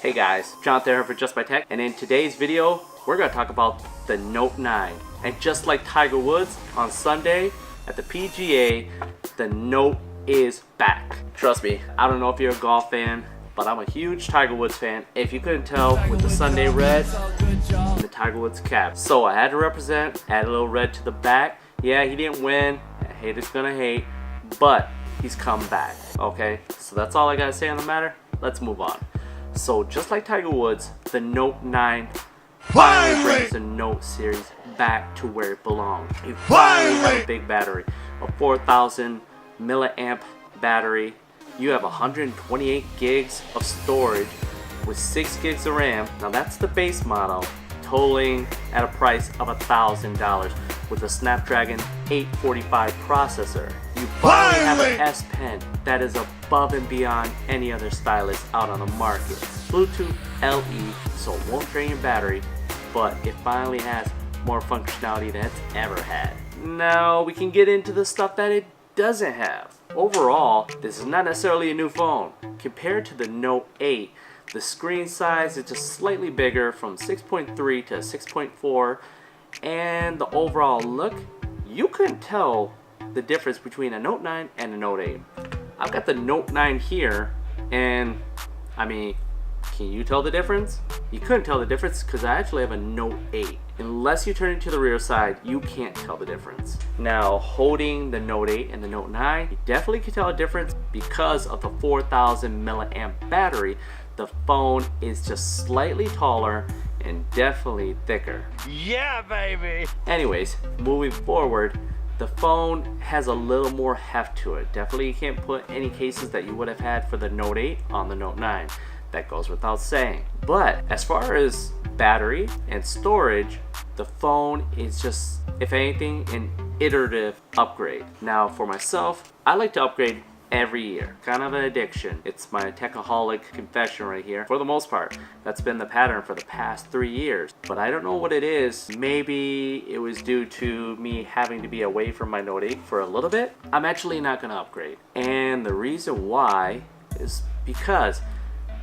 Hey guys, Jonathan here for Just by Tech, and in today's video, we're going to talk about the Note 9. And just like Tiger Woods on Sunday at the PGA, the Note is back. Trust me, I don't know if you're a golf fan, but I'm a huge Tiger Woods fan. If you couldn't tell with the Sunday red and the Tiger Woods cap. So I had to represent, add a little red to the back. Yeah, he didn't win, haters gonna hate, but he's come back, okay? So that's all I gotta say on the matter. Let's move on. So just like Tiger Woods, the Note 9 finally brings the Note series back to where it belongs. You finally have a big battery, a 4,000 milliamp battery. You have 128 gigs of storage with 6 gigs of RAM. Now that's the base model, totaling at a price of $1,000 with a Snapdragon 845 processor. You finally have an S Pen that is above and beyond any other stylus out on the market. Bluetooth LE, so it won't drain your battery, but it finally has more functionality than it's ever had. Now we can get into the stuff that it doesn't have. Overall, this is not necessarily a new phone. Compared to the Note 8, the screen size is just slightly bigger from 6.3 to 6.4, and the overall look, you couldn't tell the difference between a Note 9 and a Note 8. I've got the Note 9 here, and I mean, can you tell the difference? You couldn't tell the difference because I actually have a Note 8. Unless you turn it to the rear side, you can't tell the difference. Now, holding the Note 8 and the Note 9, you definitely can tell a difference because of the 4,000 milliamp battery. The phone is just slightly taller and definitely thicker. Yeah, baby! Anyways, moving forward, the phone has a little more heft to it. Definitely you can't put any cases that you would have had for the Note 8 on the Note 9. That goes without saying. But as far as battery and storage, the phone is just, if anything, an iterative upgrade. Now for myself, I like to upgrade every year. Kind of an addiction. It's my techaholic confession right here. For the most part, that's been the pattern for the past 3 years. But I don't know what it is. Maybe it was due to me having to be away from my Note 8 for a little bit. I'm actually not gonna upgrade. And the reason why is because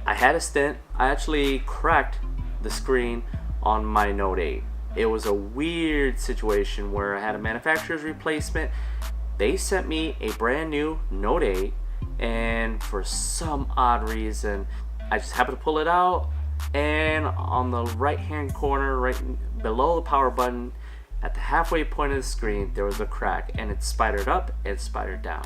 I had a stint. I actually cracked the screen on my Note 8. It was a weird situation where I had a manufacturer's replacement. They sent me a brand new Note 8, and for some odd reason, I just happened to pull it out, and on the right hand corner, right below the power button, at the halfway point of the screen, there was a crack, and it spidered up and spidered down.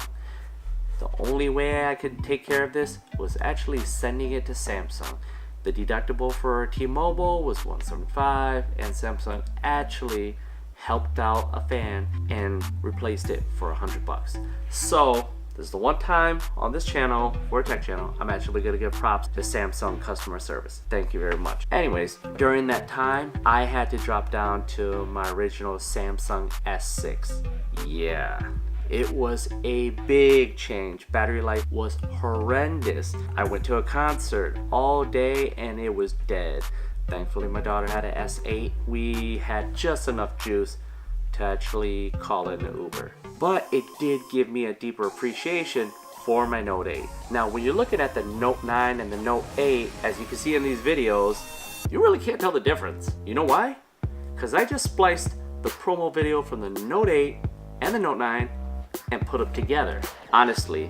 The only way I could take care of this was actually sending it to Samsung. The deductible for T-Mobile was $175, and Samsung actually helped out a fan and replaced it for $100. So this is the one time on this channel, for a tech channel, I'm actually gonna give props to Samsung customer service. Thank you very much. Anyways, during that time, I had to drop down to my original Samsung S6. Yeah. It was a big change. Battery life was horrendous. I went to a concert all day and it was dead. Thankfully, my daughter had an S8. We had just enough juice to actually call it an Uber. But it did give me a deeper appreciation for my Note 8. Now, when you're looking at the Note 9 and the Note 8, as you can see in these videos, you really can't tell the difference. You know why? Because I just spliced the promo video from the Note 8 and the Note 9 and put them together. Honestly,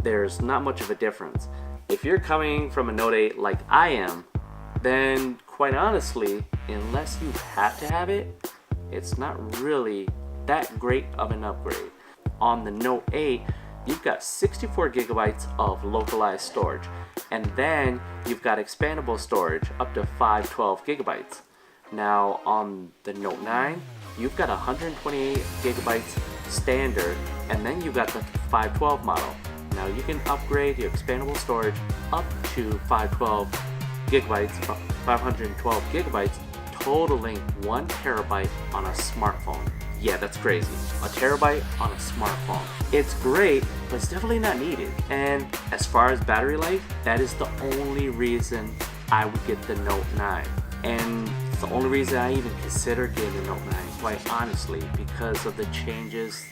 there's not much of a difference. If you're coming from a Note 8 like I am, then quite honestly, unless you have to have it, it's not really that great of an upgrade. On the Note 8, you've got 64 gigabytes of localized storage, and then you've got expandable storage up to 512 gigabytes. Now on the Note 9, you've got 128 gigabytes standard, and then you've got the 512 model. Now you can upgrade your expandable storage up to 512 gigabytes, 512 gigabytes, totaling 1 terabyte on a smartphone. Yeah, that's crazy. A terabyte on a smartphone. It's great, but it's definitely not needed. And as far as battery life, that is the only reason I would get the Note 9. And it's the only reason I even consider getting the Note 9, quite honestly, because of the changes.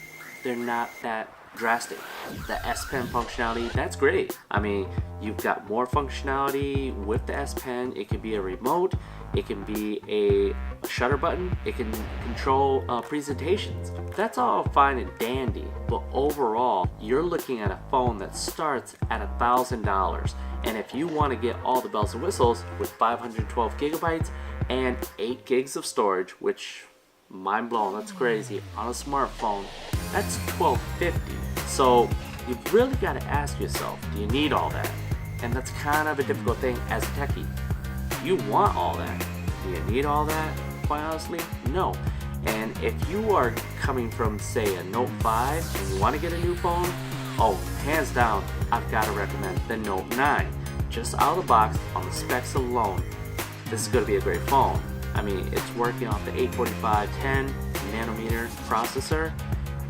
They're not that drastic. The S Pen functionality, that's great. I mean, you've got more functionality with the S Pen. It can be a remote, it can be a shutter button, it can control presentations. That's all fine and dandy, but overall, you're looking at a phone that starts at $1,000. And if you want to get all the bells and whistles with 512 gigabytes and 8 gigs of storage, which mind blown, that's crazy, on a smartphone, that's $1,250. So you've really got to ask yourself, do you need all that? And that's kind of a difficult thing as a techie. You want all that. Do you need all that? Quite honestly, no. And if you are coming from, say, a Note 5 and you want to get a new phone, oh, hands down, I've got to recommend the Note 9. Just out of the box, on the specs alone, this is going to be a great phone. I mean, it's working off the 84510 nanometer processor,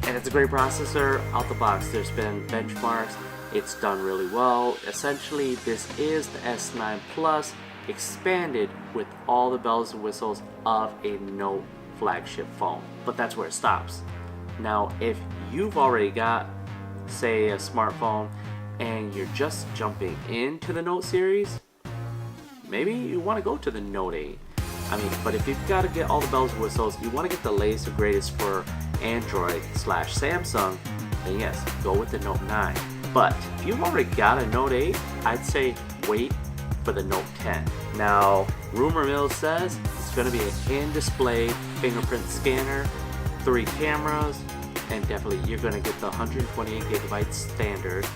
and it's a great processor out the box. There's been benchmarks. It's done really well. Essentially, this is the S9 Plus expanded with all the bells and whistles of a Note flagship phone. But that's where it stops. Now, if you've already got, say, a smartphone and you're just jumping into the Note series, maybe you want to go to the Note 8. I mean, but if you've got to get all the bells and whistles, you want to get the latest and greatest for Android/Samsung, then yes, go with the Note 9. But if you've already got a Note 8, I'd say wait for the Note 10. Now, rumor mill says it's going to be an in-display fingerprint scanner, 3 cameras, and definitely you're going to get the 128 gigabytes standard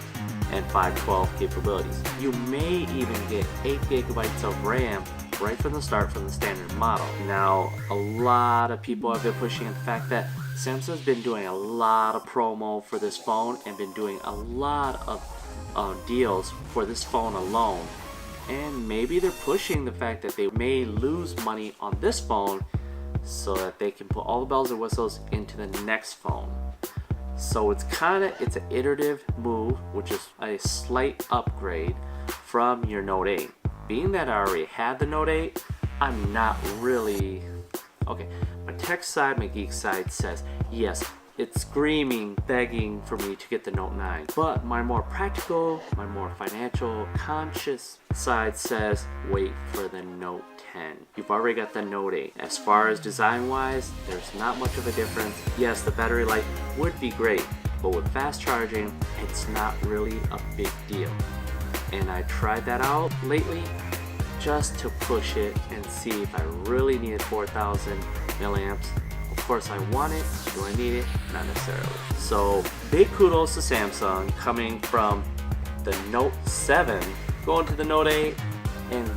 and 512 capabilities. You may even get 8 gigabytes of RAM right from the start from the standard model. Now, a lot of people have been pushing the fact that Samsung's been doing a lot of promo for this phone and been doing a lot of deals for this phone alone. And maybe they're pushing the fact that they may lose money on this phone so that they can put all the bells and whistles into the next phone. So it's an iterative move, which is a slight upgrade from your Note 8. Being that I already had the Note 8, I'm not really... Okay, my tech side, my geek side says, yes, it's screaming, begging for me to get the Note 9. But my more practical, my more financial, conscious side says, wait for the Note 10. You've already got the Note 8. As far as design-wise, there's not much of a difference. Yes, the battery life would be great, but with fast charging, it's not really a big deal. And I tried that out lately just to push it and see if I really needed 4,000 milliamps. Of course I want it. Do I need it? Not necessarily. So big kudos to Samsung coming from the Note 7 going to the Note 8 and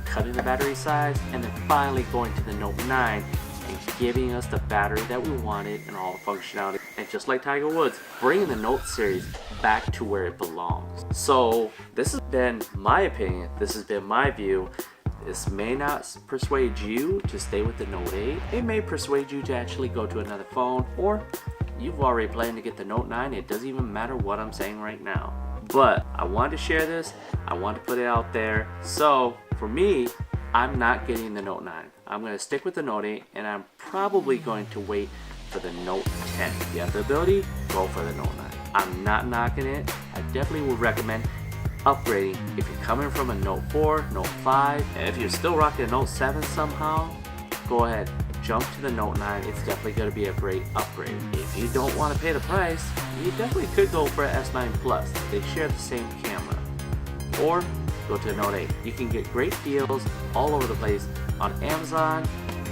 cutting the battery size, and then finally going to the Note 9 and giving us the battery that we wanted and all the functionality. And just like Tiger Woods, bringing the Note series back to where it belongs. So this has been my opinion. This has been my view. This may not persuade you to stay with the Note 8. It may persuade you to actually go to another phone, or you've already planned to get the Note 9. It doesn't even matter what I'm saying right now. But I wanted to share this. I wanted to put it out there. So for me, I'm not getting the Note 9. I'm going to stick with the Note 8, and I'm probably going to wait for the Note 10. If you have the ability, go for the Note 9. I'm not knocking it. I definitely would recommend upgrading if you're coming from a Note 4, Note 5, and if you're still rocking a Note 7 somehow, go ahead, jump to the Note 9. It's definitely going to be a great upgrade. If you don't want to pay the price, you definitely could go for an S9 Plus. They share the same camera. Or go to the Note 8. You can get great deals all over the place on Amazon,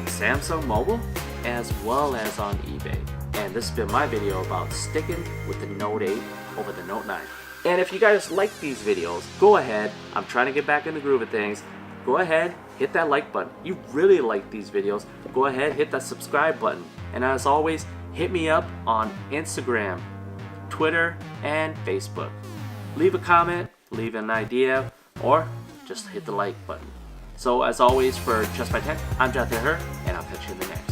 Samsung Mobile, as well as on eBay. And this has been my video about sticking with the Note 8 over the Note 9. And if you guys like these videos, go ahead. I'm trying to get back in the groove of things. Go ahead, hit that like button. You really like these videos, go ahead, hit that subscribe button. And as always, hit me up on Instagram, Twitter, and Facebook. Leave a comment, leave an idea, or just hit the like button. So as always, for Just by Tech, I'm Jonathan Herr, and I'll catch you in the next.